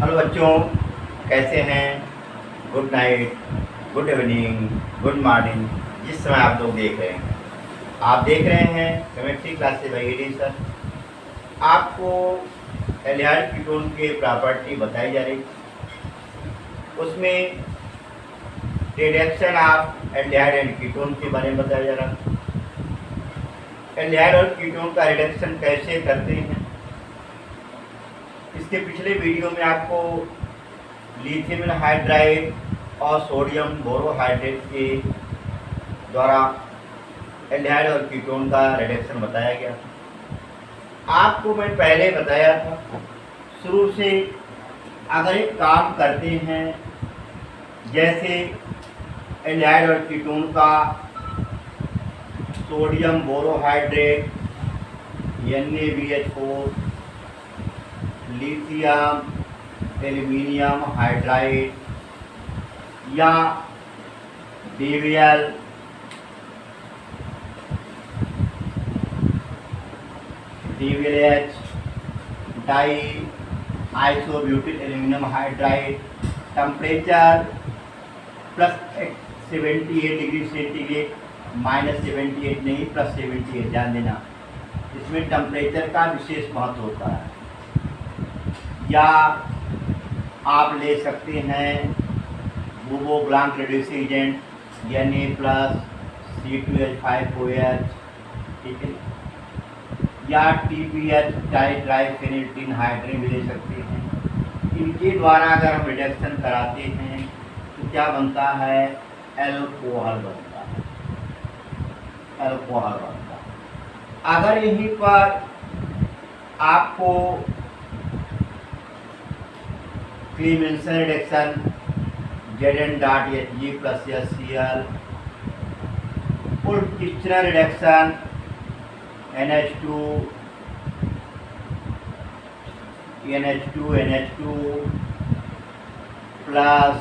Hello बच्चों, कैसे हैं? Good night, good evening, good morning. जिस समय आप लोग देख रहे हैं, आप देख रहे हैं केमिस्ट्री क्लास से भाई सर। आपको एल्डिहाइड कीटोन के प्रॉपर्टी बताई जा रही, उसमें reduction of aldehyde and ketone के बारे में बताया जा रहा। एल्डिहाइड और कीटोन का रिडक्शन कैसे करते हैं, इसके पिछले वीडियो में आपको लिथियम हाइड्राइड और सोडियम बोरोहाइड्रेट के द्वारा एल्डिहाइड और कीटोन का रिडक्शन बताया गया। आपको मैं पहले बताया था, शुरू से अगर एक काम करते हैं, जैसे एल्डिहाइड और कीटोन का sodium borohydride NaBH4, lithium aluminium hydride या DBl DBlH di isobutyl aluminium hydride, temperature +78 degree centigrade, -78 नहीं, +78, ध्यान देना, इसमें टेम्परेचर का विशेष महत्व होता है। या आप ले सकते हैं बुबोब्लांक रेड्यूसिंग एजेंट Na+C2H5OH, ठीक है, या TPH ट्राइफेनिल्टीन हाइड्रेट भी ले सकते हैं। इनके द्वारा अगर हम रिडक्शन कराते हैं तो क्या बनता है? एल्कोहल बनता है, एल्कोहल बनता है। अगर यहीं पर आपको Clemmensen reduction Zn.Hg + HCl, Kishner reduction NH2 plus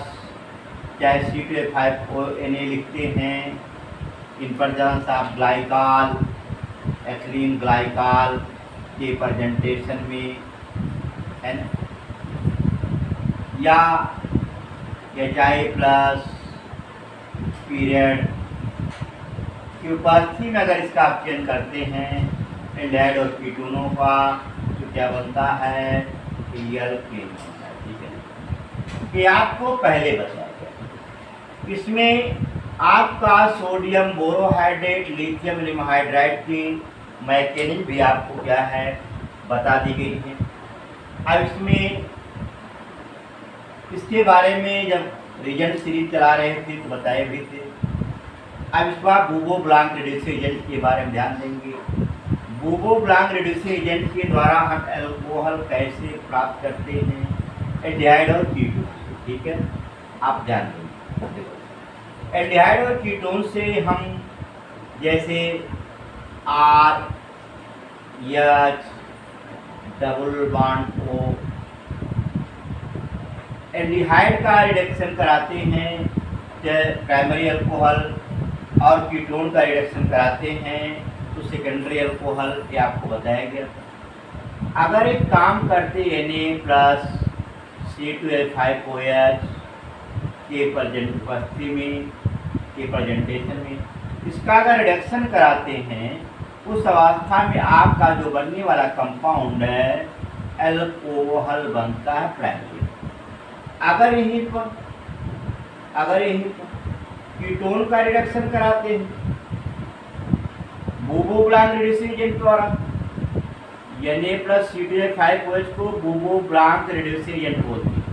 चाहे C2H5ONa लिखते हैं, in presence of glycol, ethylene glycol के प्रेजेंटेशन में है ना, या HI+ पीरियड की उपस्थिति में अगर इसका आप चयन करते हैं एल्डिहाइड और कीटोनों का, तो क्या बनता है? एल्केन बनता है, ठीक है। ये आपको पहले बताया गया। इसमें आपका sodium borohydrate lithium aluminium hydride की मैकेनिज्म भी आपको क्या है बता दी गई है। अब इसमें इसके बारे में जब रिजल्ट सीरीज चला रहे थे तो बताए भी थे। अब इस बार बुबोब्लांक रेड्यूसिंग एजेंट के बारे में ध्यान देंगे। बुबोब्लांक रेड्यूसिंग एजेंट के द्वारा हम एल्कोहल कैसे प्राप्त करते हैं? एल्डिहाइड और कीटोन, ठीक है, आप ध्यान देंगे। एल्डिहाइड और कीटोन से हम जैसे RH double bond O aldehyde का रिडक्शन कराते हैं, प्राइमरी अल्कोहल, और कीटोन का रिडक्शन कराते हैं तो सेकेंडरी अल्कोहल, ये आपको बताया गया था। अगर एक काम करते Na+C2H5OH के उपस्थिति में, के प्रेजेंटेशन में, इसका अगर रिडक्शन कराते हैं, उस अवस्था में आपका जो बनने वाला कंपाउंड है एल्कोहल बनता है प्राइमरी। अगर यहीं पर कीटोन का रिडक्शन कराते हैं बुबोब्लांक रेड्यूसिंग एजेंट द्वारा, Na+C2H5OH को बुबोब्लांक रेड्यूसिंग एजेंट बोलते हैं,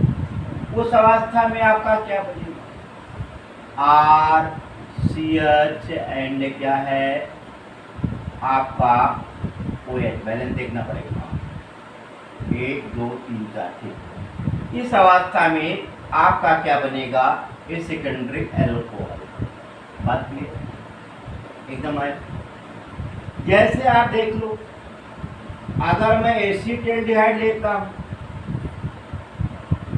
उस अवस्था में आपका क्या बनेगा? RCH एंड क्या है आपका OH, बैलेंस देखना पड़ेगा, 1 2 3 4, ठीक। इस अवस्था में आपका क्या बनेगा? ये सेकेंडरी एल्कोहल। बात क्लियर एकदम है। जैसे आप देख लो, अगर मैं एसिटेल्डिहाइड लेता हूँ,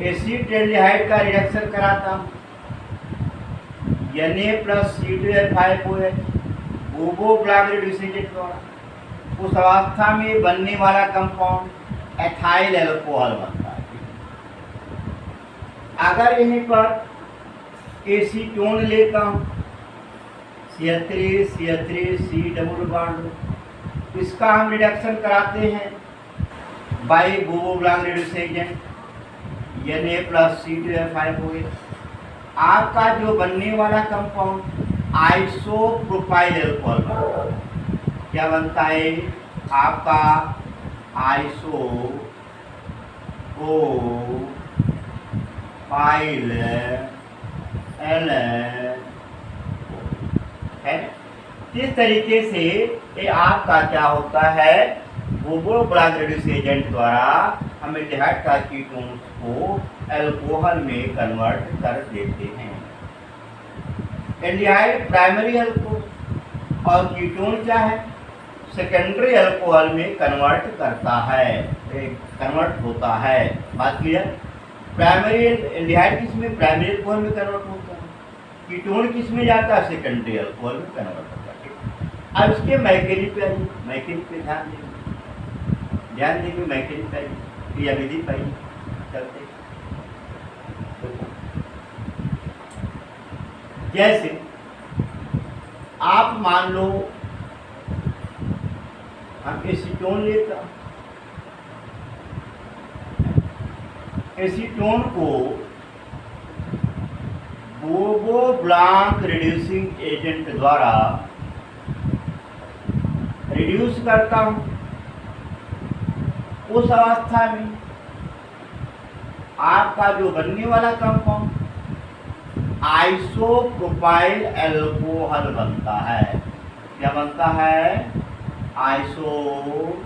एसिटेल्डिहाइड का रिडक्शन कराता हूँ Na+C2H5OH बुबोब्लांक रेड्यूसिंग एजेंट द्वारा, उस अवस्था में बनने वाला कंपाउंड एथाइल एल्कोहल बनता है। अगर यहीं पर एसीटोन लेता हूँ CH3 C डबल बॉन्ड, इसका हम रिडक्शन कराते हैं बाई बोरोब्लांग रिड्यूस एजेंट Na+C2H5 हो गया। आपका जो बनने वाला कंपाउंड आइसोप्रोपाइल अल्कोहल बनता है। क्या बनता है आपका आइसोप्रोपाइल है। इस तरीके से ये आपका क्या होता है, बोरोब्लांग रिड्यूस एजेंट द्वारा हम एल्डिहाइड का कीटोन्स को अल्कोहल में कन्वर्ट कर देते हैं। एल्डिहाइड प्राइमरी अल्कोहल और कीटोन क्या है, सेकेंडरी अल्कोहल में कन्वर्ट करता है, कन्वर्ट होता है। बात क्लियर। प्राइमरी एल्डिहाइड किस में, प्राइमरी अल्कोहल में कन्वर्ट होता है, कीटोन किस में जाता है, सेकेंडरी अल्कोहल में कन्वर्ट होता है। अब इसके मैकेनिज्म पे आइए, मैकेनिज्म पे ध्यान देंगे मैकेनिज्म पे क्रियाविधि पाई चलते। जैसे आप मान लो हम एसीटोन लेता, एसीटोन को बोरोब्लांग रिड्यूसिंग एजेंट द्वारा रिड्यूस करता हूं। उस अवस्था में आपका जो बनने वाला कंपाउंड आइसोप्रोपाइल अल्कोहल बनता है। क्या बनता है, आइसोप्रोपाइल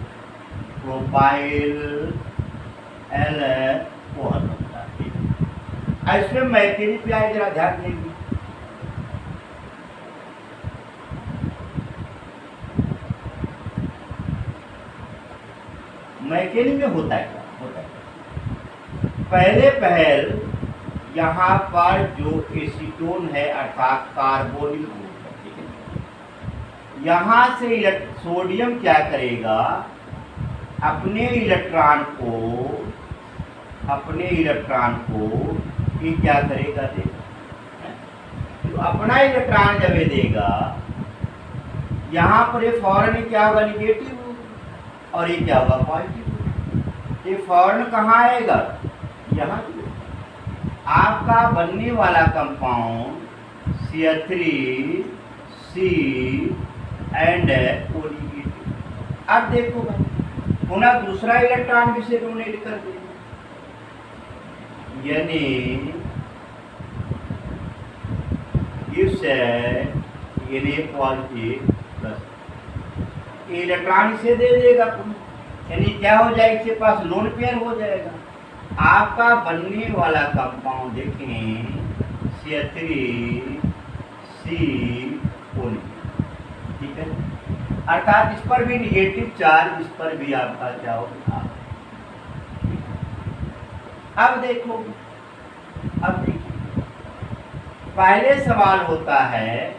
अल्कोहल बनता है। इसमें मैकेनिज्म क्या है जरा ध्यान देंगे। मैकेनिज्म में होता है क्या, होता है पहल यहाँ पर जो एसीटोन है अर्थात कार्बोनिल ग्रुप है, ठीक है। यहाँ से सोडियम क्या करेगा, अपने इलेक्ट्रॉन को ये क्या करेगा, देगा। तो अपना इलेक्ट्रॉन जब ये देगा, यहाँ पर ये फौरन क्या होगा, निगेटिव, और ये क्या होगा, पॉजिटिव। ये फौरन कहाँ आएगा, यहाँ। आपका बनने वाला compound CH3 C and O negative. अब देखो भाई पुनः दूसरा इलेक्ट्रॉन भी से डोनेट कर देगा, यानी पॉजिटिव प्लस इलेक्ट्रॉन इसे दे देगा, यानी क्या हो जाएगा, इसके पास लोन पेयर हो जाएगा। आपका बनने वाला कंपाउंड देखें CH3 C O, ठीक है। अर्थात इस पर भी निगेटिव चार्ज, इस पर भी आपका क्या होगा। अब देखो, अब देखिए पहले सवाल होता है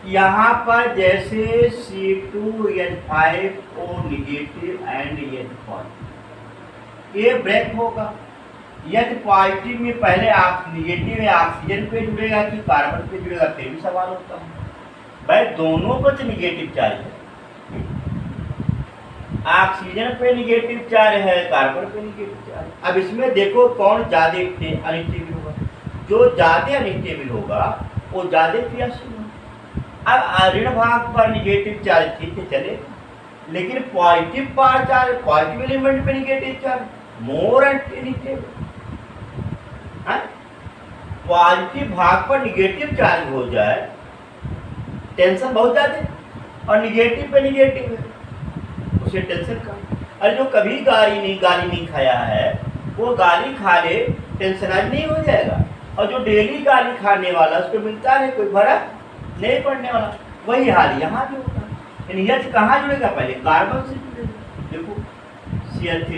यहाँ पर जैसे C2H5O negative and H positive, ये ब्रेक होगा। H पॉजिटिव में पहले नेगेटिव है, ऑक्सीजन पे जुड़ेगा कि कार्बन पे जुड़ेगा, फिर भी सवाल होता है। भाई दोनों पर निगेटिव चार्ज है, ऑक्सीजन पे निगेटिव चार्ज है, कार्बन पे निगेटिव चार्ज। अब इसमें देखो कौन ज्यादा अनस्टेबल होगा, जो ज्यादा अनस्टेबल होगा वो ज्यादा क्रियाशील होगा। अब ऋण भाग पर निगेटिव चार्ज ठीक है चले, लेकिन पॉजिटिव पर चार्ज, पॉजिटिव एलिमेंट पे negative charge more unstable. Positive भाग पर निगेटिव चार्ज हो जाए, टेंशन बहुत ज्यादा, और निगेटिव पे निगेटिव है, उसे टेंशन कम। अरे जो कभी गाली नहीं खाया है वो गाली खा ले, टेंशनाइज नहीं हो जाएगा। और जो डेली गाली खाने वाला उसको मिलता है कोई फर्क नहीं पड़ने वाला, वही हाल यहाँ भी होता है। यानी H कहाँ जुड़ेगा, पहले कार्बन से जुड़ेगा। देखो CH3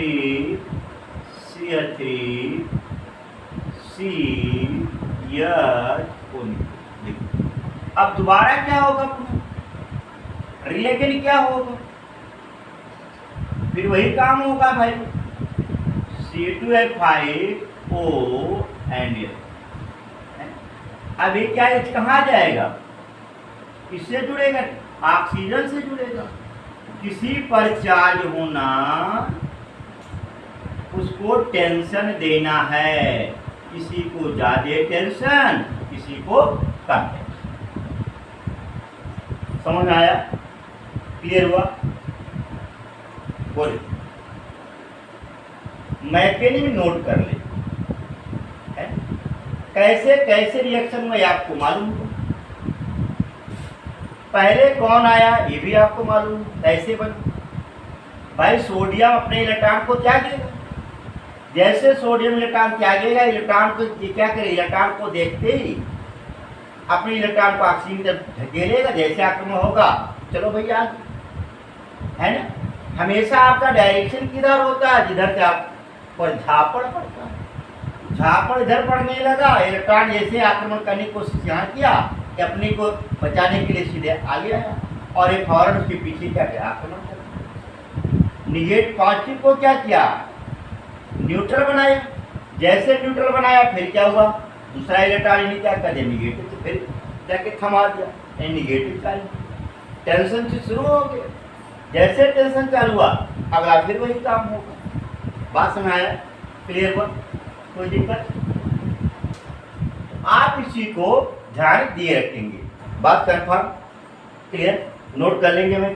C H O। अब दोबारा क्या होगा, रिलेशन क्या होगा, फिर वही काम होगा भाई, C2H5O एंड L। अब ये क्या H कहाँ जाएगा? इससे जुड़ेगा, ऑक्सीजन से जुड़ेगा। किसी पर चार्ज होना उसको टेंशन देना है, किसी को ज्यादा टेंशन, किसी को कम टेंशन। समझ आया? क्लियर हुआ? बोले मैकेनिज्म नोट कर ले है? कैसे कैसे रिएक्शन में आपको मालूम हो। पहले कौन आया ये भी आपको मालूम, कैसे बने। भाई सोडियम अपने इलेक्ट्रॉन को त्यागेगा, जैसे सोडियम इलेक्ट्रॉन त्यागेगा, इलेक्ट्रॉन को ये क्या करे, इलेक्ट्रॉन को देखते ही अपने इलेक्ट्रॉन को ऑक्सीजन की तरफ धकेलेगा। जैसे आक्रमण होगा चलो भैया है ना, हमेशा आपका डायरेक्शन किधर होता है, जिधर से आप पर झापड़ पड़ता है। झापड़ इधर पड़ने लगा, इलेक्ट्रॉन जैसे आक्रमण करने की कोशिश यहाँ किया कि अपने को बचाने के लिए सीधे आगे आया, और एक फौरन उसके पीछे क्या किया, आक्रमण कर। निगेटिव पॉजिटिव को क्या किया, न्यूट्रल बनाया। जैसे न्यूट्रल बनाया फिर क्या हुआ, दूसरा इलेक्ट्रॉन ने क्या कर दिया, निगेटिव से फिर जाके थमा दिया, निगेटिव चार्ज। टेंशन से शुरू हो गया, जैसे टेंशन चालू हुआ अगला फिर वही काम होगा। बात समझ आया? क्लियर हुआ? कोई दिक्कत? आप इसी को ध्यान दिए रखेंगे। बात कंफर्म? क्लियर? नोट कर लेंगे मैं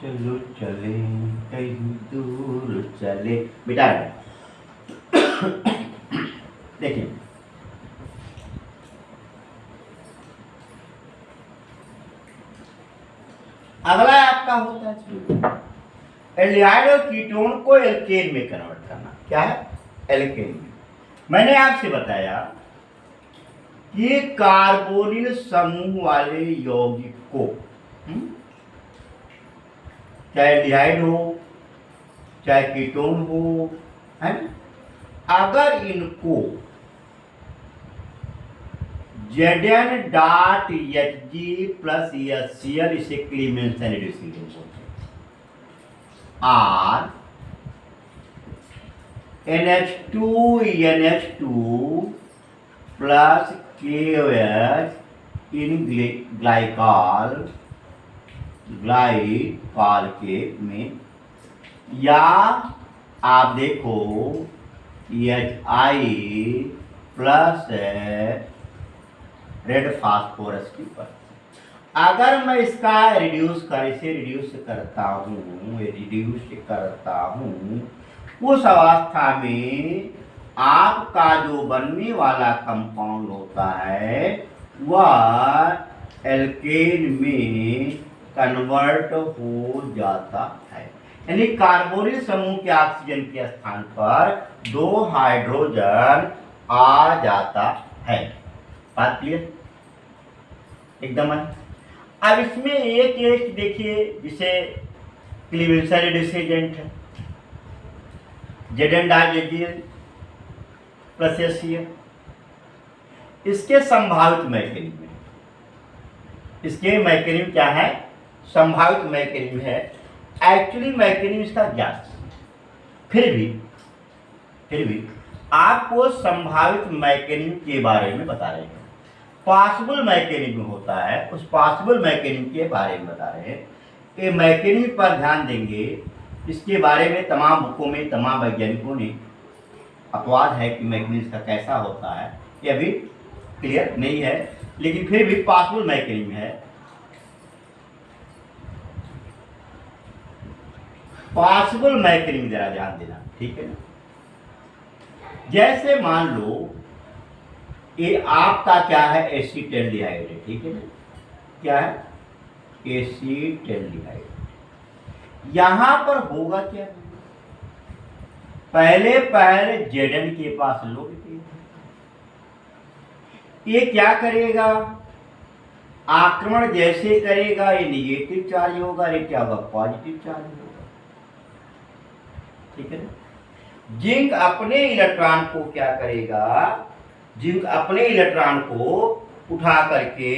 चलो चले कहीं दूर चले बेटा। देखिए अगला आपका होता है एल्डिहाइड और कीटोन को एल्केन में कन्वर्ट करना। क्या है? एल्केन में। मैंने आपसे बताया कि कार्बोनिल समूह वाले यौगिक को चाहे एल्डिहाइड हो चाहे कीटोन हो, है ना, अगर इनको Zn dot Hg plus HCl इसे क्लीमेंसन रिड्यूसिंग बोलते हैं, और NH2 प्लस KOH इन ग्लाइकॉल के में, या आप देखो HI प्लस रेड फास्फोरस की पर। अगर मैं इसका रिड्यूस करता हूँ उस अवस्था में आपका जो बनने वाला कंपाउंड होता है वह एल्केन में कन्वर्ट हो जाता है। यानी कार्बोनिल समूह के ऑक्सीजन के स्थान पर 2 हाइड्रोजन आ जाता है। बात क्लियर? एकदम है। अब इसमें एक देखिए जिसे क्लीवेंसन रिड्यूसिंग एजेंट है, Zn dot Hg plus HCl। इसके संभावित मैकेनिज्म है, इसके मैकेनिज्म क्या है, संभावित मैकेनिज्म है। एक्चुअली मैकेनिज्म इसका ज्ञात, फिर भी आपको संभावित मैकेनिज्म के बारे में बता रहे हैं। पॉसिबल मैकेनिज्म होता है, उस पॉसिबल मैकेनिज्म के बारे में बता रहे हैं। ये मैकेनिज्म पर ध्यान देंगे, इसके बारे में तमाम बुकों में तमाम वैज्ञानिकों ने अपवाद है कि मैकेनिज्म का कैसा होता है, ये अभी क्लियर नहीं है, लेकिन फिर भी पॉसिबल मैकेनिज्म है। पॉसिबल मैकेनिज्म जरा ध्यान देना, ठीक है ना। जैसे मान लो ये आपका क्या है, एसीटल्डिहाइड है, ठीक है ना। क्या है? एसीटल्डिहाइड। यहां पर होगा क्या, पहले Zn के पास लोग ये क्या करेगा, आक्रमण जैसे करेगा ये निगेटिव चार्ज होगा, ये क्या होगा, पॉजिटिव चार्ज होगा, ठीक है ना। जिंक अपने इलेक्ट्रॉन को क्या करेगा, जिंक अपने इलेक्ट्रॉन को उठा करके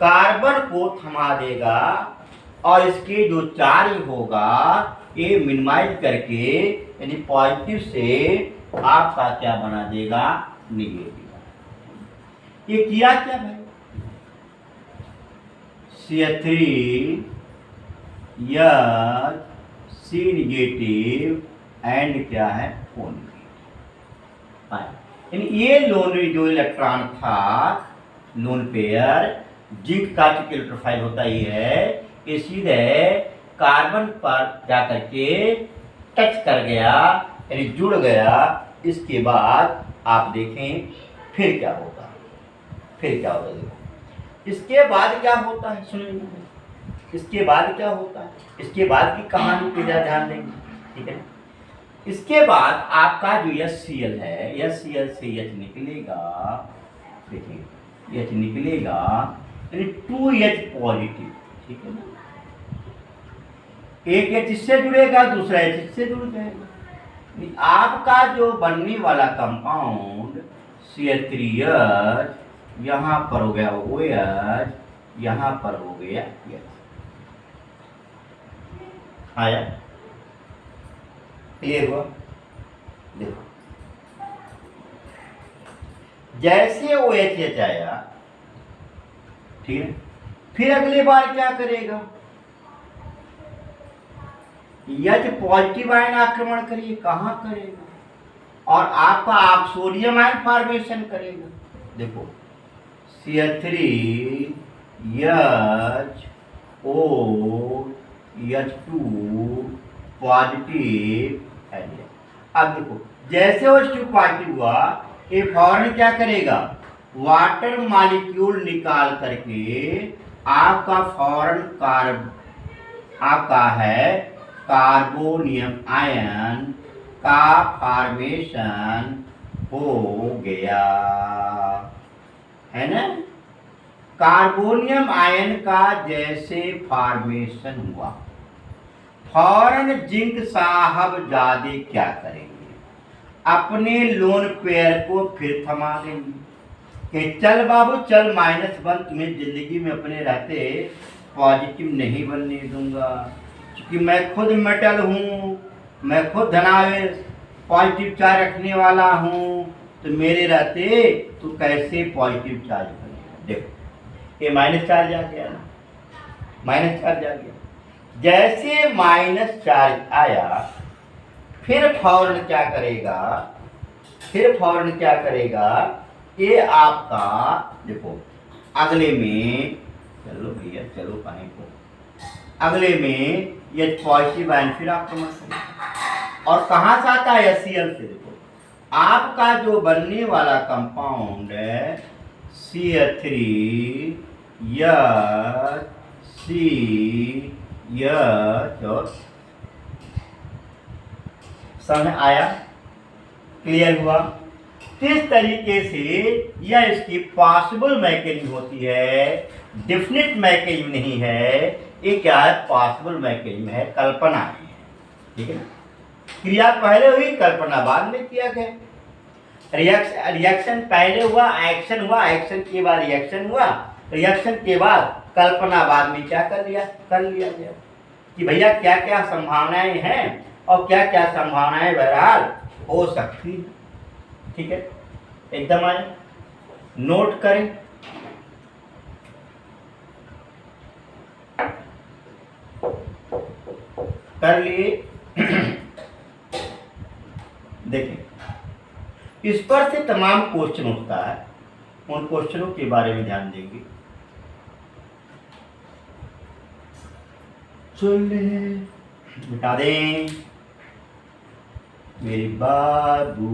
कार्बन को थमा देगा और इसके जो चार्ज होगा ये मिनिमाइज करके यानी पॉजिटिव से आपका क्या बना देगा, नेगेटिव। ये किया क्या भाई, CH3 C नेगेटिव एंड क्या है O नेगेटिव। यानी ये लोन जो इलेक्ट्रॉन था, लोन पेयर, जिंक का इलेक्ट्रोफाइल होता ही है, ये सीधे कार्बन पर जाकर के टच कर गया यानी जुड़ गया। इसके बाद आप देखें फिर क्या होगा, फिर क्या होगा, देखो इसके बाद क्या होता है, सुनिए इसके बाद क्या होता है, इसके बाद की कहानी पे ध्यान देंगे, ठीक है। इसके बाद आपका जो HCl है, HCl से H निकलेगा, देखिए H निकलेगा यानी 2H पॉजिटिव, ठीक है ना। एक H इससे जुड़ेगा, दूसरा H इससे जुड़ जाएगा। आपका जो बनने वाला कंपाउंड CH3H यहाँ पर हो गया OH, यहाँ पर हो गया H। आया, क्लियर हुआ। देखो जैसे OH आया, ठीक है, फिर अगली बार क्या करेगा, H पॉजिटिव आयन आक्रमण करिए, कहाँ करेगा, और आपका आप सोडियम आयन फॉर्मेशन करेगा। देखो CH3 H2 पॉजिटिव एलिया। अब देखो जैसे H2 पॉजिटिव हुआ, ये फौरन क्या करेगा, वाटर मॉलिक्यूल निकाल करके आपका फौरन आपका है कार्बोनियम आयन का फॉर्मेशन हो गया, है ना। कार्बोनियम आयन का जैसे फॉर्मेशन हुआ, फौरन जिंक साहब जादे क्या करेंगे, अपने लोन पेयर को फिर थमा देंगे कि चल बाबू चल, -1 तुम्हें जिंदगी में अपने रहते पॉजिटिव नहीं बनने दूंगा, क्योंकि मैं खुद मेटल हूँ, मैं खुद धनावेश पॉजिटिव चार्ज रखने वाला हूँ, तो मेरे रहते तो कैसे पॉजिटिव चार्ज बनेगा। देखो ये माइनस चार्ज आ गया ना, माइनस चार्ज आ गया। जैसे माइनस चार्ज आया, फिर फौरन क्या करेगा, फिर फौरन क्या करेगा, ये आपका देखो अगले में, चलो भैया चलो कहीं को, अगले में ये पॉजिटिव आयन फिर आक्रमण करेगा, और कहाँ से आता है, HCl से। देखो आपका जो बनने वाला कंपाउंड है CH3 और समझ आया, क्लियर हुआ। किस तरीके से यह इसकी पॉसिबल मैकेनिज्म होती है, डेफिनेट मैकेनिज्म नहीं है, ये क्या है, पॉसिबल मैकेनिज्म है, कल्पना है, ठीक है ना। क्रिया पहले हुई, कल्पना बाद में किया गया। रिएक्शन पहले हुआ, एक्शन हुआ, एक्शन के बाद रिएक्शन हुआ, रिएक्शन के बाद कल्पना बाद में क्या कर लिया गया कि भैया क्या क्या संभावनाएं हैं और क्या क्या संभावनाएं बहरहाल हो सकती है, ठीक है। एकदम आए, नोट करें। कर लिए देखें, इस पर से तमाम क्वेश्चन उठता है, उन क्वेश्चनों के बारे में ध्यान देंगे। चलिए मिटा दें मेरी बाबू,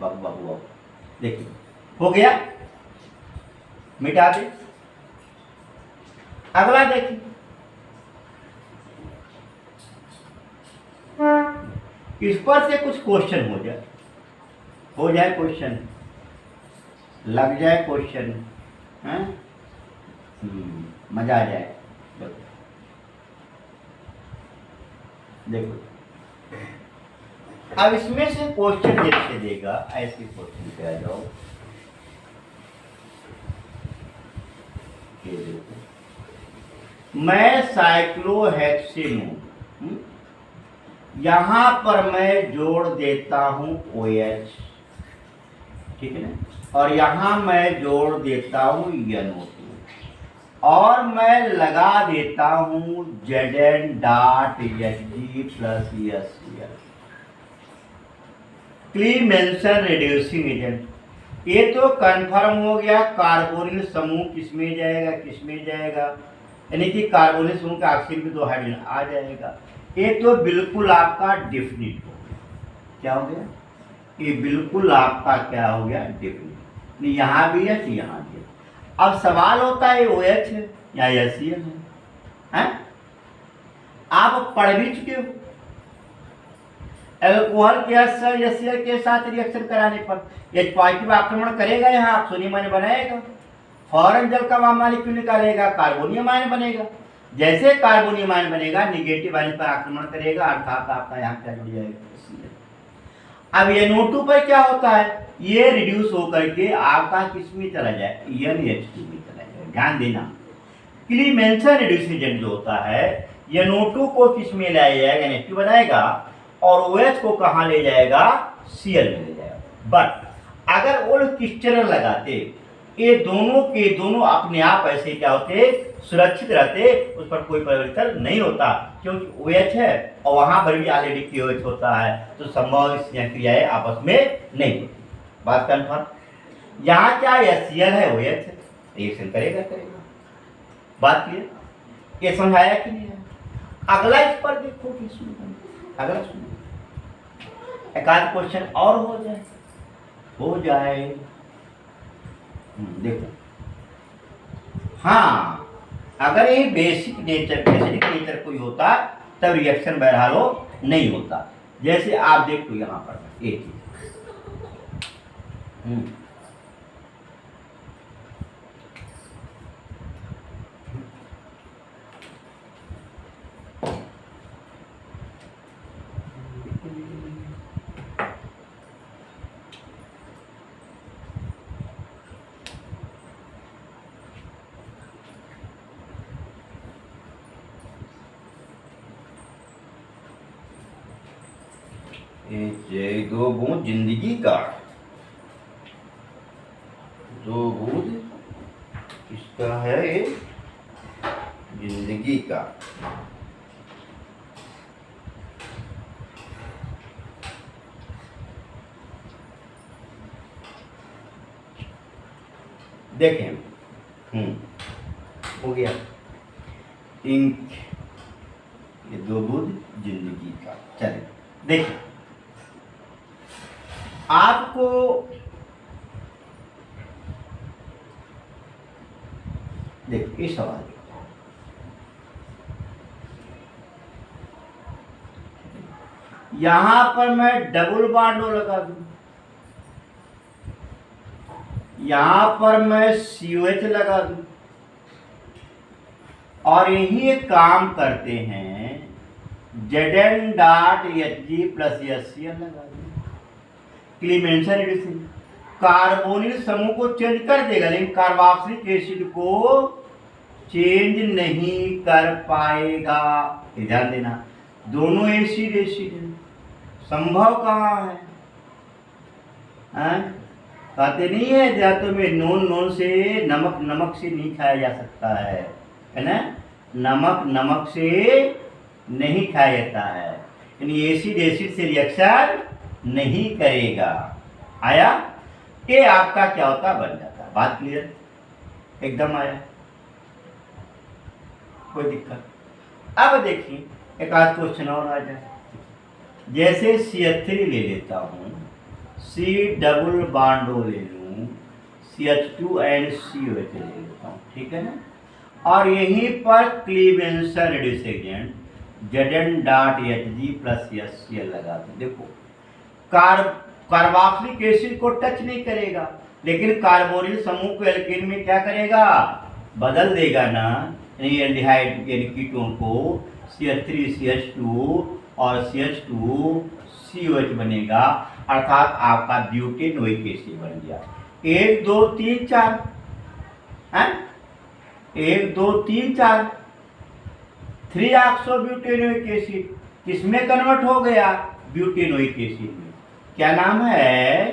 बाबू बाबू, देखिए हो गया, मिटा दे। अगला देखिए, इस पर से कुछ क्वेश्चन हो जाए क्वेश्चन, लग जाए क्वेश्चन, हैं, मजा आ जाए। देखो अब इसमें से क्वेश्चन जैसे देगा, ऐसे क्वेश्चन पे आ जाओ। ये देखो मैं साइक्लोहेक्सेनोन यहां पर मैं जोड़ देता हूं OH, ठीक है ना, और यहां मैं जोड़ देता हूं NO2 और मैं लगा देता हूं Zn.Hg plus HCl क्लीमेंसन reducing agent. ये तो कंफर्म हो गया कार्बोनिल समूह किसमें जाएगा, किसमें जाएगा, यानी कि कार्बोनिल समूह का ऑक्सीजन में 2 हाइड्रोजन आ जाएगा। ये तो बिल्कुल आपका डिफिनिट हो गया। क्या हो गया? ये बिल्कुल आपका क्या हो गया? डिफिनिट। यहाँ भी है तो यहाँ भी है। अब सवाल होता है OH है या HCl है? आप पढ़ भी चुके हो एल्कोहल के HCl के साथ रिएक्शन कराने पर H पॉजिटिव आक्रमण करेगा, यहाँ ऑक्सीजन आयन बनाएगा, फौरन जल का मॉलिक्यूल निकालेगा, कार्बोनियम आयन बनेगा। जैसे कार्बोनियम आयन बनेगा निगेटिव आयन पर आक्रमण करेगा, अर्थात आपका यहाँ क्या जुड़ जाएगा? अब NO2 पर क्या होता है? ये रिड्यूस होकर के आपका किसमें चला जाए? NH2 में चला जाए। ध्यान देना, क्लीमेंसन रिड्यूसिंग एजेंट जो होता है NO2 को किसमें लाया जाएगा? NH2 बनाएगा, और OH को कहाँ ले जाएगा? Cl में ले जाएगा। बट अगर वो क्रिस्टल लगाते, ये दोनों के दोनों अपने आप ऐसे क्या होते? सुरक्षित रहते, उस पर कोई परिवर्तन नहीं होता, क्योंकि OH है और वहां पर भी ऑलरेडी KOH होता है, तो संभव क्रियाएं आपस में नहीं होती। बात कन्फर्म। यहाँ क्या HCl है, OH है, रिएक्शन करेगा करेगा। बात क्लियर? ये समझाया कि नहीं है? अगला इस पर देखो कि अगला सुनो, एक आध क्वेश्चन और हो जाए। देखो, हाँ, अगर ये बेसिक नेचर कोई होता तब रिएक्शन बहरहाल नहीं होता। जैसे आप देखो यहाँ पर एक चीज, दो बूंद जिंदगी का, दो बूंद किसका है? ये जिंदगी का। देखें, हो गया इंक, ये दो बूंद जिंदगी का। चलिए देखिए, आपको देखो ये सवाल, यहां पर मैं डबल बॉन्ड लगा दूं, यहां पर मैं COH लगा दूं, और यही एक काम करते हैं Zn.Hg प्लस HCl लगा दूं। क्लीमेंसन रिड्यूसिंग कार्बोनिल समूह को चेंज कर देगा, लेकिन कार्बोक्सिलिक एसिड को चेंज नहीं कर पाएगा। ध्यान देना, दोनों एसिड है, संभव कहाँ है? कहते नहीं है जातों में नोन से नमक से नहीं खाया जा सकता है ना? नमक से नहीं खाया जाता है, यानी एसिड से रिएक्शन नहीं करेगा। आया? ये आपका क्या होता? बन जाता। बात क्लियर? एकदम आया, कोई दिक्कत? अब देखिए एक आध क्वेश्चन और आ जाए। जैसे CH3 ले लेता हूँ, C डबल बॉन्डो ले लूँ, CH2 एंड COH ले लेता हूँ, ठीक है ना? और यहीं पर Clemmensen reducing agent Zn.Hg plus HCl लगा दूँ। देखो, कार्बोक्सिलिक एसिड को टच नहीं करेगा, लेकिन कार्बोनिल समूह को एल्केन में क्या करेगा? बदल देगा ना, यानी एल्डिहाइड यानी कीटोन को CH3 CH2 और CH2 COH बनेगा, अर्थात आपका ब्यूटेनोइक एसिड बन गया। 1 2 3 4 है, 1 2 3 4 3-ऑक्सोब्यूटेनोइक एसिड किसमें कन्वर्ट हो गया? ब्यूटेनोइक एसिड में। क्या नाम है?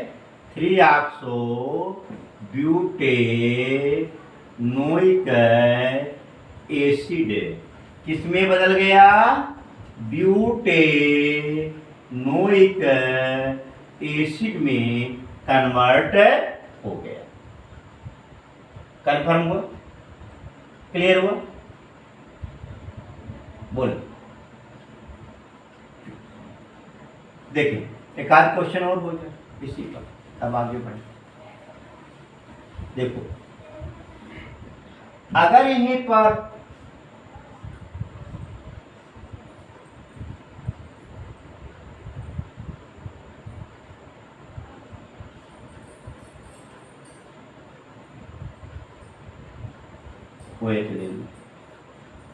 3-ऑक्सोब्यूटेनोइक एसिड किसमें बदल गया? ब्यूटेनोइक एसिड में कन्वर्ट हो गया। कंफर्म हुआ? क्लियर हुआ? बोलो। देखिए एक आध क्वेश्चन और हो जाए इसी पर, अब आगे बढ़े। देखो अगर यहीं पर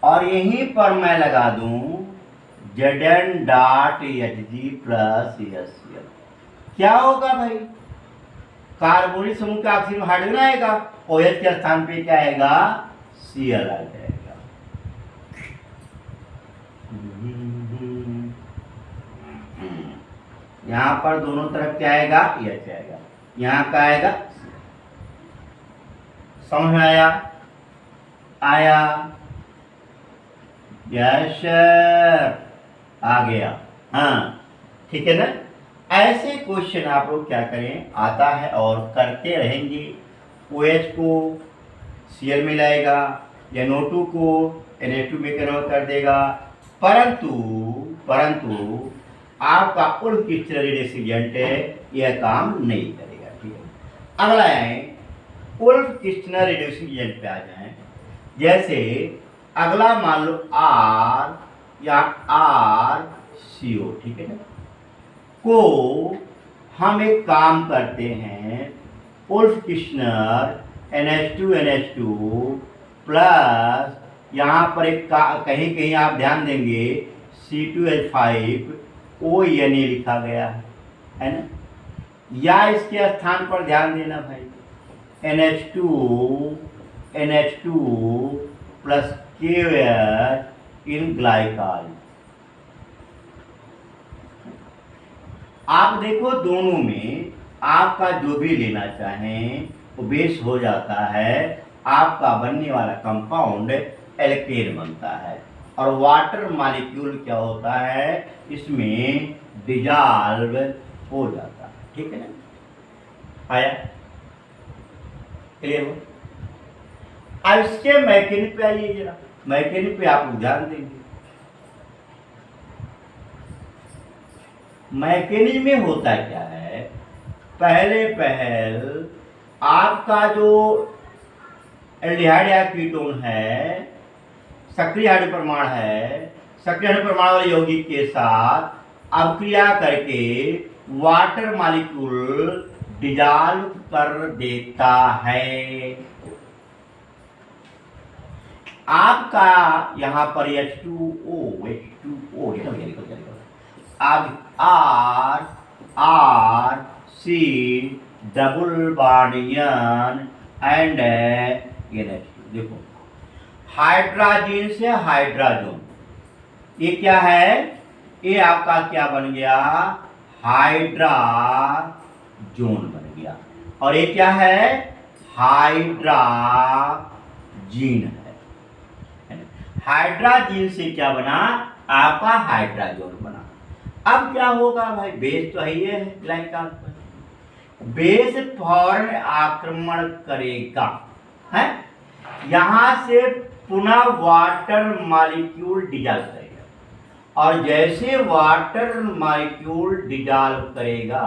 और यहीं पर मैं लगा दूं Zn.Hg प्लस HCl, क्या होगा भाई? कार्बोनिक समूह का ऑक्सीजन हाइड्रोजन आएगा, OH के स्थान पे क्या आएगा? Cl आ जाएगा। यहां पर दोनों तरफ क्या आएगा? H आएगा, यहां का आएगा। समझ में आया? आया? यस आ गया। हाँ ठीक है ना। ऐसे क्वेश्चन आप लोग क्या करें, आता है और करते रहेंगे। OH को Cl में लाएगा, NO2 को Na2 में कन्वर्ट कर देगा, परंतु आपका उल्फ क्रिस्टल रिएक्टेंट यह काम नहीं करेगा। ठीक है, अगला आए उल्फ क्रिस्टल रिएक्टेंट पे आ जाए। जैसे अगला मान लो R या RCO, ठीक है ना, को हम एक काम करते हैं, उल्फ क्रिस्टल NH2 प्लस यहाँ पर एक कहीं कहीं आप ध्यान देंगे C2H5ONA लिखा गया है ना, या इसके स्थान पर ध्यान देना भाई, NH2 प्लस KOH इन ग्लाइकॉल। आप देखो दोनों में आपका जो भी लेना चाहें वो बेस हो जाता है, आपका बनने वाला कंपाउंड एल्केन बनता है और वाटर मॉलिक्यूल क्या होता है, इसमें डिजॉल्व हो जाता है। ठीक है ना, आया? क्लियर हो? अब इसके मैकेनिक पे आइए जरा, मैकेनिक पे आप ध्यान देंगे। मैकेनिज्म में होता क्या है, पहल आपका जो एल्डिहाइड या कीटोन है, सक्रिय हाइड्रोजन परमाणु है, सक्रिय हाइड्रोजन परमाणु वाले यौगिक के साथ अभिक्रिया करके वाटर मॉलिक्यूल डिजॉल्व कर देता है। आपका यहां पर H2O अब RC double bond and NH2। देखो हाइड्रोजन से हाइड्रोजन, ये क्या है? ये आपका क्या बन गया? हाइड्रोजन बन गया। और ये क्या है? हाइड्रोजीन है। हाइड्रोजीन से क्या बना? आपका हाइड्रोजन बना। अब क्या होगा भाई? बेस तो है ग्लाइकॉल पर, बेस फौरन आक्रमण करेगा है, यहां से पुनः वाटर मॉलिक्यूल डिजॉल्व करेगा, और जैसे वाटर मॉलिक्यूल डिजॉल्व करेगा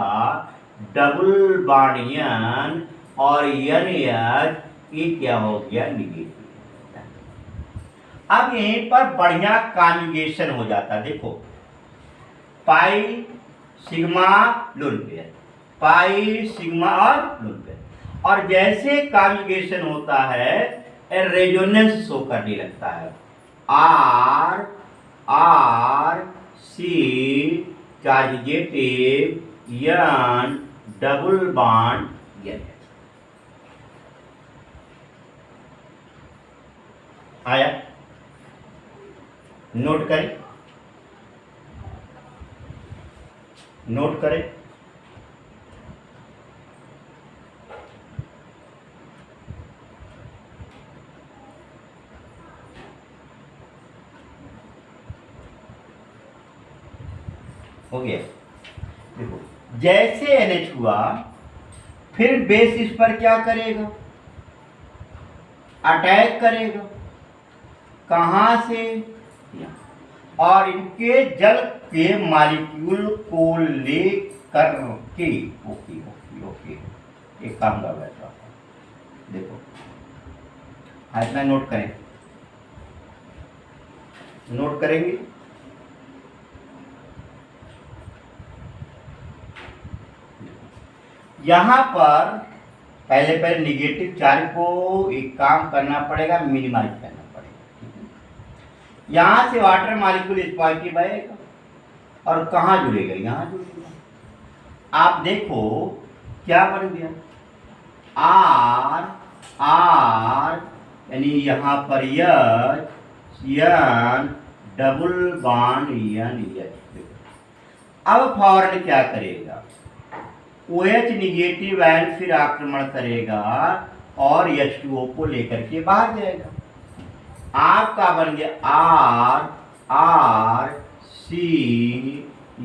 डबल बॉन्ड और NH ये क्या हो गया? निगेटिव। अब यहीं पर बढ़िया कॉन्जुगेशन हो जाता है। देखो pi sigma lone pair, pi sigma और लोन पेयर, और जैसे कॉन्जुगेशन होता है रेजोनेंस शो करने लगता है। RC चार्जिएटिव N double bond NH। आया, नोट करें, नोट करें। हो गया। देखो जैसे NH हुआ फिर बेस इस पर क्या करेगा, अटैक करेगा। कहां से, और इनके जल के मॉलिक्यूल को लेकर के, ओके ओके ओके, एक काम कर बैठा। देखो इतना नोट करें, नोट करेंगे। यहां पर पहले निगेटिव चार्ज को एक काम करना पड़ेगा, मिनिमाइज करना पड़ेगा। यहां से वाटर मॉलिक्यूल इस पॉजिटिव आएगा और कहां जुड़ेगा, यहां जुड़ेगा। आप देखो क्या बन गया, आर आर यानी यहां पर यन डबल बॉन्ड यन एच। अब फॉरन क्या करेगा, OH निगेटिव आयन फिर आक्रमण करेगा और H2O को लेकर के बाहर जाएगा। आपका बन गया R R C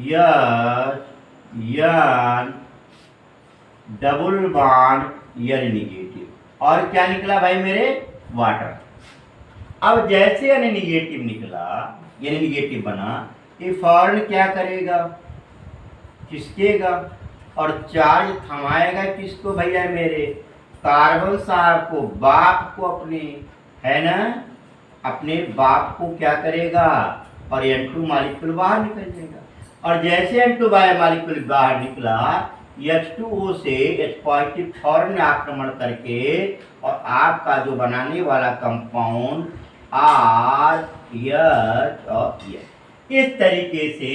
N double bond N negative, और क्या निकला भाई मेरे, वाटर। अब जैसे यानी निगेटिव निकला, यानी निगेटिव बना, ये फौरन क्या करेगा, खिसकेगा और चार्ज थमाएगा किसको भैया मेरे, कार्बन साहब को, बाप को अपने, है ना, अपने बाप को क्या करेगा, और N2 मॉलिक्यूल बाहर निकल जाएगा। और जैसे N2 मॉलिक्यूल बाहर निकला, H2O से H पॉजिटिव फौरन आक्रमण करके और आपका जो बनाने वाला कंपाउंड R H और H, इस तरीके से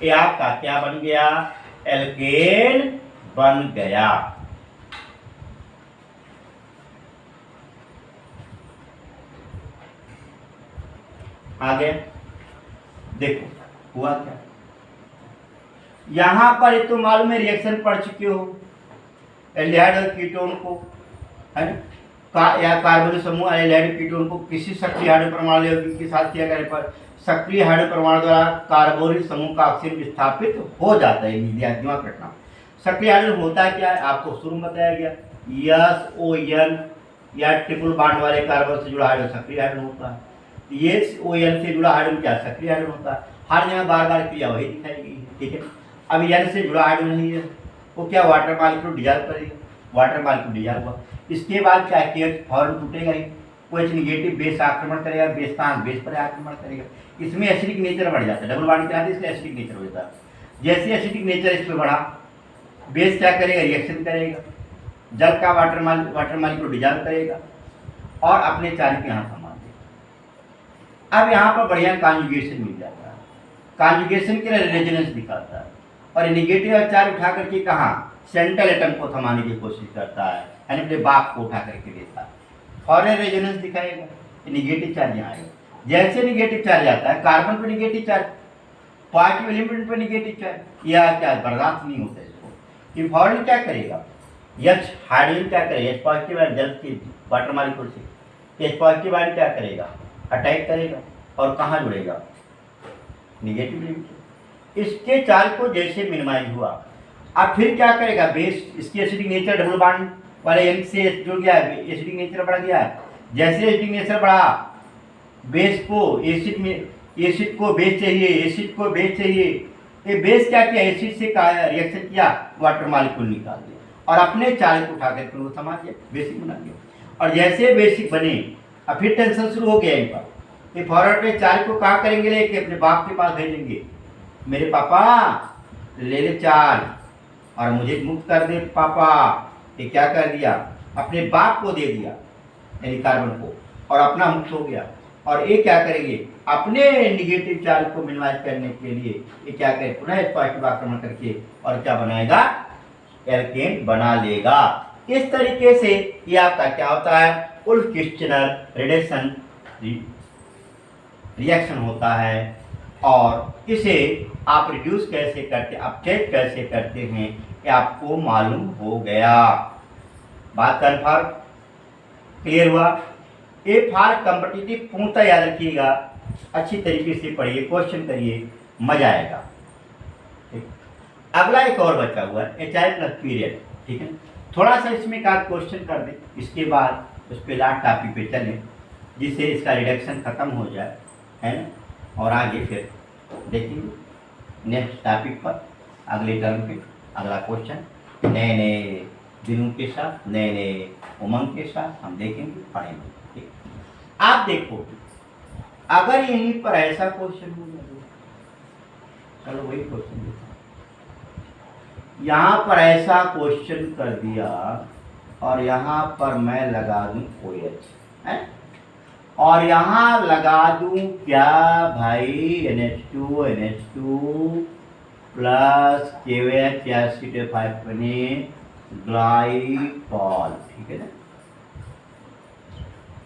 ये आपका क्या बन गया, एल्केन बन गया। आगे देखो हुआ क्या, यहां पर ये तो मालूम है रिएक्शन पढ़ चुके हो, एल्डिहाइड और कीटोन को, है ना, या कार्बोनिल समूह एल्डिहाइड कीटोन को किसी सक्रिय हाइड्रोजन परमाणु यौगिक के साथ किया करने पर सक्रिय हाइड्रोजन परमाणु द्वारा कार्बोनिल समूह का ऑक्सीजन विस्थापित हो जाता है। दिमाग रखना, सक्रिय हाइड्रोजन होता क्या है, आपको शुरू में बताया गया, SON या ट्रिपल बॉन्ड वाले कार्बन से जुड़ा हाइड्रोजन सक्रिय हाइड्रोजन होता है। SON से जुड़ा हाइड्रोजन क्या सक्रिय हाइड्रोजन होता है। हर जगह बार बार क्रिया वही दिखाई गई है, ठीक है। अब N से जुड़ा हाइड्रोजन नहीं है, वो क्या वाटर मॉलिक्यूल डिजॉल्व करेगा, वाटर मॉलिक्यूल डिजॉल्व हुआ, इसके बाद क्या है, फॉर्म टूटेगा ही, OH निगेटिव बेस आक्रमण करेगा, बेस का बेस पर आक्रमण करेगा, इसमें एसिडिक नेचर बढ़ जाता है, डबल बॉन्ड क्या है इसलिए एसिडिक नेचर हो जाता है। जैसे एसिडिक नेचर इस पर बढ़ा, बेस क्या करेगा, रिएक्शन करेगा, जल का वाटर मॉलिक्यूल डिजॉल्व करेगा और अपने चार्ज के यहाँ समा देगा। अब यहाँ पर बढ़िया कॉन्जुगेशन मिल जाता है, कॉन्जुगेशन के लिए रेजोनेंस दिखाता है, और निगेटिव चार्ज उठा करके कहाँ, सेंट्रल एटम को थमाने की कोशिश करता है, यानी अपने बाप को उठा करके देता है, फॉरन रेजोनेंस दिखाएगा, निगेटिव चार्ज यहाँ आएगा। जैसे निगेटिव चार्ज आता है, कार्बन पर निगेटिव चार्ज, पॉजिटिव एलिमेंट पर निगेटिव चार्ज, यह क्या बर्दाश्त नहीं होता इसको, कि फॉरन क्या करेगा, H हाइड्रोजन क्या करेगा, H पॉजिटिव जल के वाटर मॉलिक्यूल से H पॉजिटिव आयन क्या करेगा, अटैक करेगा और कहाँ जुड़ेगा, निगेटिव लिमिट। इसके चार्ज को जैसे मिनिमाइज हुआ, अब फिर क्या करेगा, बेस, इसकी एसिडिक नेचर डबल बॉन्ड वाले N से जुड़ गया है, एसिडिक नेचर बढ़ गया है। जैसे एसिडिक नेचर बढ़ा, बेस को एसिड में, एसिड को बेस चाहिए, एसिड को बेस चाहिए, ये बेस क्या किया, एसिड से रिएक्शन किया, वाटर मॉलिक्यूल निकाल दिया और अपने चार्ज को उठा करके उनको समा दिया, बेसिक बना दिया। और जैसे बेसिक बने, अब फिर टेंशन शुरू हो गया इन पर, ये फॉरवर्ड पे चार्ज को कहाँ करेंगे, लेके अपने बाप के पास भेजेंगे, मेरे पापा ले ले चार्ज और मुझे मुक्त कर दे पापा। ये क्या कर दिया, अपने बाप को दे दिया, यानी कार्बन को, और अपना मुक्त हो गया। और ये क्या करेंगे, अपने निगेटिव चार्ज को मिनिमाइज करने के लिए ये क्या करें, पुनः पॉजिटिव आक्रमण करके और क्या बनाएगा, एल्केन बना लेगा। इस तरीके से ये आपका क्या होता है, उल्फ किर्चनर रेडिएशन रिएक्शन होता है और इसे आप रिड्यूस कैसे करते, अपडेट कैसे करते हैं, ये आपको मालूम हो गया। बात कर फॉर क्लियर हुआ। ए फॉर कॉम्पिटिटिव पूर्णतः याद रखिएगा, अच्छी तरीके से पढ़िए, क्वेश्चन करिए, मजा आएगा। ठीक, अगला एक और बचा हुआ है HI प्लस पीरियड। ठीक है, थोड़ा सा इसमें का क्वेश्चन कर दे, इसके बाद उस पर लास्ट टॉपिक पे चलें जिससे इसका रिडक्शन खत्म हो जाए, है ना, और आगे फिर देखेंगे नेक्स्ट टॉपिक पर, अगले टर्म पे अगला क्वेश्चन नए नए दिनों के साथ, नए नए उमंग के साथ हम देखेंगे, पढ़ेंगे। ठीक, आप देखो अगर यहीं पर ऐसा क्वेश्चन हो जाए, चलो वही क्वेश्चन देखो, यहाँ पर ऐसा क्वेश्चन कर दिया और यहाँ पर मैं लगा दूं OH है, और यहाँ लगा दूं क्या भाई NH2 plus KOH acid 5 glycol. ठीक है ना,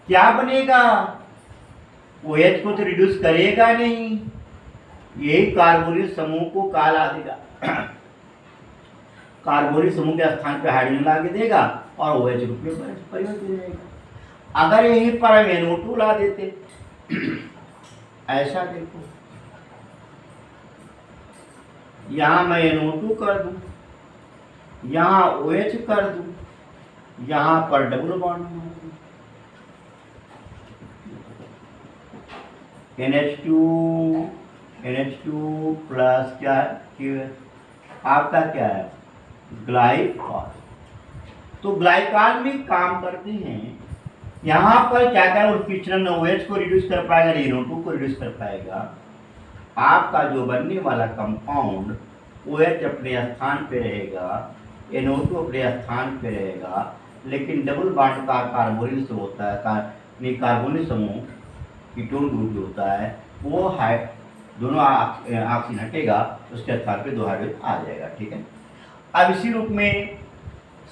क्या बनेगा? OH को तो रिड्यूस करेगा नहीं, यही कार्बोनिल समूह को काला देगा, कार्बोनिल समूह के स्थान पे हाइड्रोजन ला के देगा और OH रूप में परिवर्तित हो जाएगा। अगर यहीं पर हम NO2 ला देते, ऐसा देखो, यहां मैं NO2 कर दूं, यहां OH कर दूं, यहां पर डबल बॉन्ड मार दूं, NH2 प्लस क्या है, आपका क्या है, ग्लाइकॉल। तो ग्लाइकॉल में काम करते हैं, यहाँ पर क्या क्या किचन OH को रिड्यूस कर पाएगा, NO2 को रिड्यूस कर पाएगा। आपका जो बनने वाला कंपाउंड OH अपने स्थान पे रहेगा, NO2 अपने स्थान पे रहेगा, लेकिन डबल बॉन्ड का कार्बोनिल समूह होता है, कार्बोनिल समूह कीटोन ग्रुप जो होता है वो है, दोनों ऑक्सीजन हटेगा, उसके स्थान पे 2 हाइड्रोजन आ जाएगा। ठीक है, अब इसी रूप में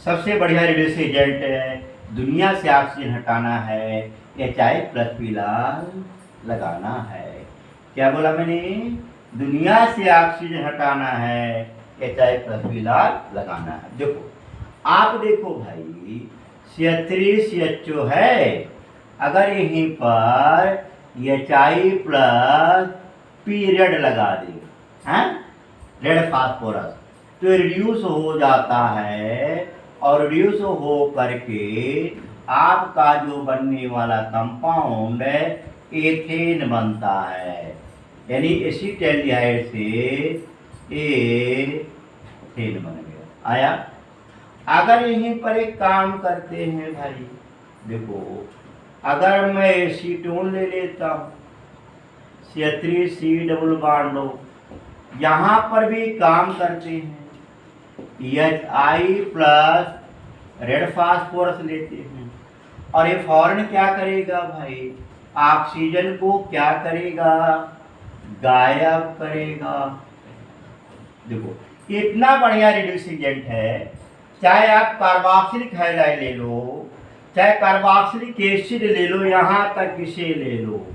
सबसे बढ़िया रिड्यूस एजेंट है, दुनिया से ऑक्सीजन हटाना है, HI प्लस फिलहाल लगाना है। क्या बोला मैंने? दुनिया से ऑक्सीजन हटाना है, HI प्लस फिलहाल लगाना है। देखो आप देखो भाई, CH3CHO है, अगर यहीं पर HI प्लस पीरियड लगा दे, हैं रेड फास्फोरस, तो रिड्यूस हो जाता है, और रिड्यूस हो करके आपका जो बनने वाला कंपाउंड है एथेन बनता है, यानी एसिटाल्डिहाइड से एथेन बन गया। आया? अगर यहीं पर एक काम करते हैं भाई, देखो अगर मैं एसीटोन ले लेता हूँ, CH3C डबल बॉन्ड लो, यहाँ पर भी काम करते हैं, HI प्लस रेड फास्फोरस लेते हैं, और ये फौरन क्या करेगा भाई, ऑक्सीजन को क्या करेगा, गायब करेगा। देखो इतना बढ़िया रिड्यूसिंग एजेंट है, चाहे आप कार्बोक्सिलिक हाइड्राइड ले लो, चाहे कार्बोक्सिलिक एसिड ले लो, यहाँ तक इसे ले लो,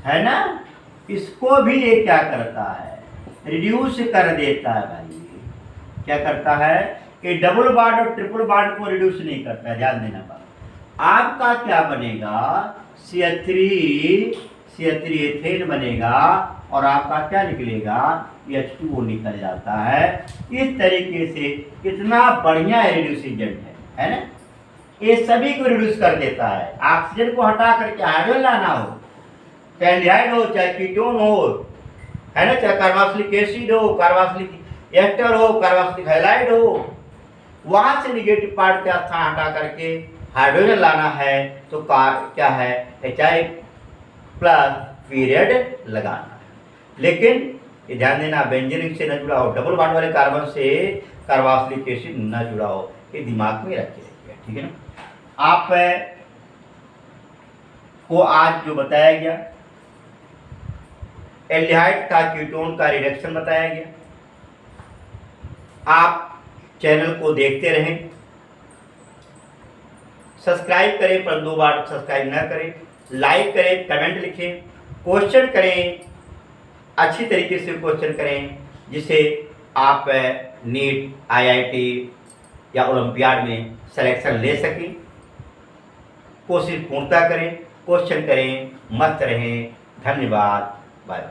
है ना, इसको भी ये क्या करता है, रिड्यूस कर देता है भाई। क्या करता है? ये डबल बॉन्ड और ट्रिपल बॉन्ड को रिड्यूस नहीं करता है, ध्यान देना बात। आपका क्या बनेगा, CH3 एथेन बनेगा, और आपका क्या निकलेगा, H2O निकल जाता है। इस तरीके से इतना बढ़िया रिड्यूस एजेंट है ना, ये सभी को रिड्यूस कर देता है। ऑक्सीजन को हटा करके हाइड्रोजन लाना हो, चाहे एल्डिहाइड हो, चाहे कीटोन हो, है ना, चाहे कार्बोक्सिलिक एसिड हो, कार्बोक्सिलिक एस्टर हो, कार्बोक्सिलिक हैलाइड हो, वहां से निगेटिव पार्ट का स्थान हटा करके हाइड्रोजन लाना है, तो क्या है, HI प्लस पीरियड लगाना है। लेकिन ये ध्यान देना, बेंजीन से न जुड़ा हो, डबल बॉन्ड वाले कार्बन से कार्बोक्सिलिक एसिड न जुड़ा हो, ये दिमाग में रखिए। ठीक है ना, आप को आज जो बताया गया, एल्डिहाइड का कीटोन का रिडक्शन बताया गया, आप चैनल को देखते रहें, सब्सक्राइब करें पर 2 बार सब्सक्राइब न करें, लाइक करें, कमेंट लिखें, क्वेश्चन करें, अच्छी तरीके से क्वेश्चन करें जिससे आप नीट, IIT या ओलंपियाड में सिलेक्शन ले सकें। कोशिश पूर्णता करें, क्वेश्चन करें, मस्त रहें। धन्यवाद। बाय।